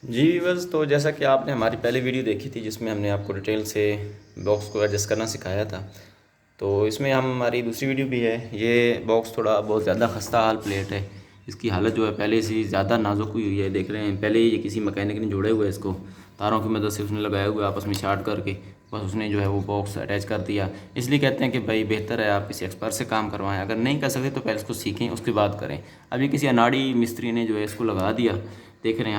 जी बस, तो जैसा कि आपने हमारी पहले वीडियो देखी थी जिसमें हमने आपको डिटेल से बॉक्स को एडजस्ट करना सिखाया था, तो इसमें हमारी दूसरी वीडियो भी है। ये बॉक्स थोड़ा बहुत ज़्यादा खस्ता हाल प्लेट है। इसकी हालत जो है पहले से ज़्यादा नाजुक हुई है। देख रहे हैं, पहले ये किसी मैकेनिक ने जोड़े हुए इसको तारों की मदद से उसने लगाए हुए आपस में शार्ट करके बस उसने जो है वो बॉक्स अटैच कर दिया। इसलिए कहते हैं कि भाई बेहतर है आप किसी एक्सपर्ट से काम करवाएं। अगर नहीं कर सकते तो पहले इसको सीखें, उसके बाद करें। अभी किसी अनाड़ी मिस्त्री ने जो है इसको लगा दिया। देख रहे हैं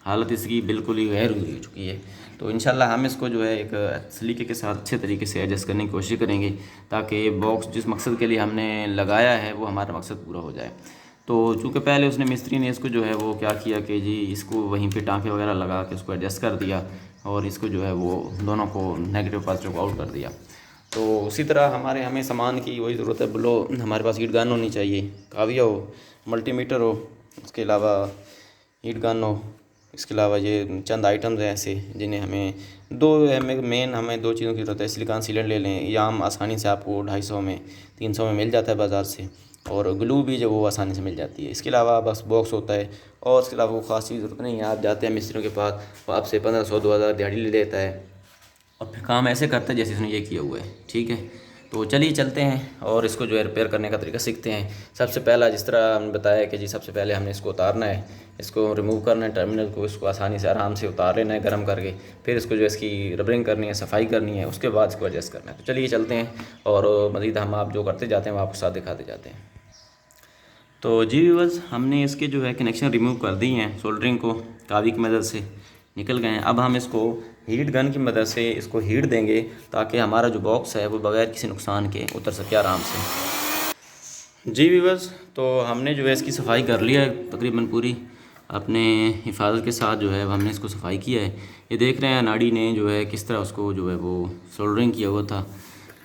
हालत इसकी बिल्कुल ही गैर हो चुकी है। तो इंशाल्लाह हम इसको जो है एक सलीके के साथ अच्छे तरीके से एडजस्ट करने की कोशिश करेंगे ताकि बॉक्स जिस मकसद के लिए हमने लगाया है वो हमारा मकसद पूरा हो जाए। तो चूँकि पहले उसने मिस्त्री ने इसको जो है वो क्या किया कि जी इसको वहीं पे टाँके वगैरह लगा के उसको एडजस्ट कर दिया और इसको जो है वो दोनों को नेगेटिव पॉजिटिव को आउट कर दिया। तो उसी तरह हमें सामान की वही ज़रूरत है। बोलो हमारे पास हीट गन होनी चाहिए, काविया हो, मल्टीमीटर हो, उसके अलावा हीट गन हो। इसके अलावा ये चंद आइटम्स हैं ऐसे जिन्हें हमें दो चीज़ों की ज़रूरत है। सिलिकॉन सीलेंट ले लें, ये आम आसानी से आपको 250 में 300 में मिल जाता है बाज़ार से, और ग्लू भी जो वो आसानी से मिल जाती है। इसके अलावा बस बॉक्स होता है और इसके अलावा वो ख़ास चीज़ ज़रूरत नहीं है। आप जाते हैं मिस्त्रियों के पास, वो आपसे 1500 2000 दिहाड़ी ले लेता है और फिर काम ऐसे करता है जैसे इसने ये किया हुआ है। ठीक है, तो चलिए चलते हैं और इसको जो है रिपेयर करने का तरीका सीखते हैं। सबसे पहला जिस तरह हमने बताया कि जी सबसे पहले हमने इसको उतारना है, इसको रिमूव करना है टर्मिनल को, इसको आसानी से आराम से उतार लेना है गर्म करके। फिर इसको जो इसकी रबरिंग करनी है, सफाई करनी है, उसके बाद इसको एडजस्ट करना है। तो चलिए चलते हैं और मज़ीद हम आप जो करते जाते हैं वो आपको साथ दिखाते जाते हैं। तो जी व्यूअर्स, हमने इसके जो है कनेक्शन रिमूव कर दी हैं, सोल्डरिंग को कावी की मदद से निकल गए हैं। अब हम इसको हीट गन की मदद से इसको हीट देंगे ताकि हमारा जो बॉक्स है वो बगैर किसी नुकसान के उतर सके आराम से। जी व्यूअर्स, तो हमने जो है इसकी सफाई कर लिया है तकरीबन पूरी अपने हिफाजत के साथ जो है हमने इसको सफाई किया है। ये देख रहे हैं नाड़ी ने जो है किस तरह उसको जो है वो सोल्डरिंग किया हुआ था।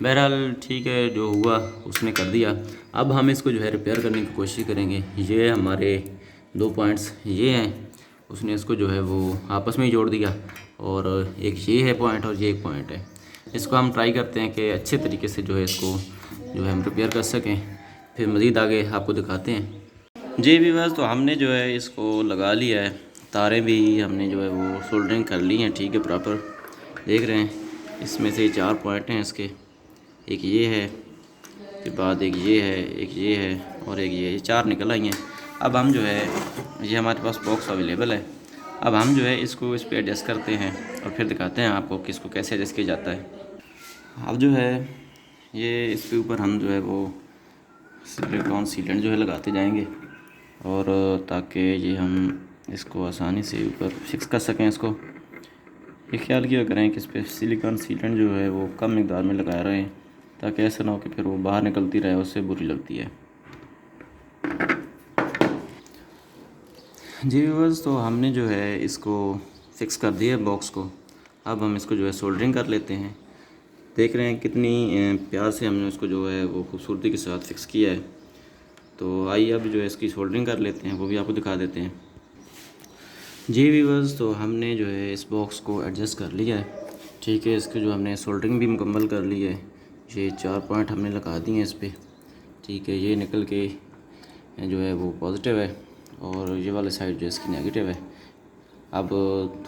बहरहाल ठीक है, जो हुआ उसने कर दिया। अब हम इसको जो है रिपेयर करने की कोशिश करेंगे। ये हमारे 2 पॉइंट्स ये हैं, उसने इसको जो है वो आपस में ही जोड़ दिया, और एक ये है पॉइंट और ये एक पॉइंट है। इसको हम ट्राई करते हैं कि अच्छे तरीके से जो है इसको जो है हम रिपेयर कर सकें, फिर मज़ीद आगे आपको दिखाते हैं। जी भी बस, तो हमने जो है इसको लगा लिया है, तारें भी हमने जो है वो सोल्डरिंग कर ली हैं। ठीक है, प्रॉपर देख रहे हैं इसमें से 4 पॉइंट हैं इसके, एक ये है, के बाद एक ये है, एक ये है और एक ये 4 निकल आई हैं। अब हम जो है ये हमारे पास बॉक्स अवेलेबल है। अब हम जो है इसको इस पर एडजस्ट करते हैं और फिर दिखाते हैं आपको कि इसको कैसे एडजस्ट किया जाता है। अब जो है ये इसके ऊपर हम जो है वो सिलिकॉन सीलेंट जो है लगाते जाएंगे, और ताकि ये हम इसको आसानी से ऊपर फिक्स कर सकें। इसको ये ख्याल किया करें कि इस पर सिलिकॉन सीलेंट जो है वो कम मिकदार में लगा रहे हैं ताकि ऐसा ना हो कि फिर वो बाहर निकलती रहे, उससे बुरी लगती है। जी व्यूअर्स, तो हमने जो है इसको फिक्स कर दिया बॉक्स को। अब हम इसको जो है सोल्डरिंग कर लेते हैं। देख रहे हैं कितनी प्यार से हमने उसको जो है वो खूबसूरती के साथ फिक्स किया है। तो आइए अब जो है इसकी सोल्डरिंग कर लेते हैं, वो भी आपको दिखा देते हैं। जी व्यूअर्स, तो हमने जो है इस बॉक्स को एडजस्ट कर लिया है। ठीक है, इसकी जो हमने सोल्डरिंग भी मुकम्मल कर ली है। ये 4 पॉइंट हमने लगा दिए हैं इस पर। ठीक है, ये निकल के जो है वो पॉजिटिव है और ये वाले साइड जो है इसकी नेगेटिव है। अब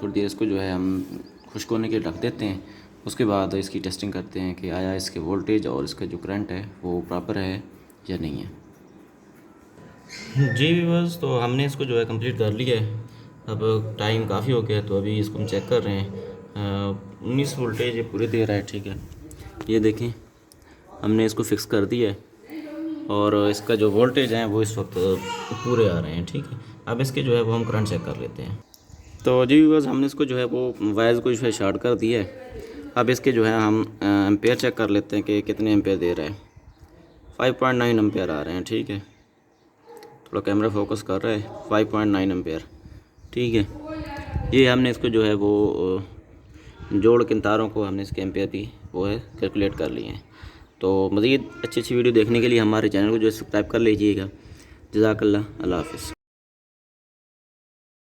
थोड़ी देर इसको जो है हम खुश्क होने के रख देते हैं, उसके बाद इसकी टेस्टिंग करते हैं कि आया इसके वोल्टेज और इसका जो करंट है वो प्रॉपर है या नहीं है। जी व्यूअर्स, तो हमने इसको जो है कंप्लीट कर लिया है। अब टाइम काफ़ी हो गया है, तो अभी इसको हम चेक कर रहे हैं। 19 वोल्टेज ये पूरे दे रहा है। ठीक है, ये देखें हमने इसको फिक्स कर दिया है और इसका जो वोल्टेज है वो इस वक्त पूरे आ रहे हैं। ठीक है, अब इसके जो है वो हम करंट चेक कर लेते हैं। तो जी व्यूअर्स, हमने इसको जो है वो वायर्स को जो है शॉर्ट कर दिया है। अब इसके जो है हम एम्पेयर चेक कर लेते हैं कि कितने एम्पेयर दे रहा है। 5.9 एम्पेयर आ रहे हैं। ठीक है, थोड़ा कैमरा फोकस कर रहा है। 5.9 एम्पेयर। ठीक है, ये हमने इसको जो है वो जोड़ के तारों को हमने इसके एम्पेयर भी वो है कैलकुलेट कर लिए हैं। तो मज़ीद अच्छी अच्छी वीडियो देखने के लिए हमारे चैनल को जो है सब्सक्राइब कर लीजिएगा। जज़ाकल्लाह, अल्लाह हाफ़िज़।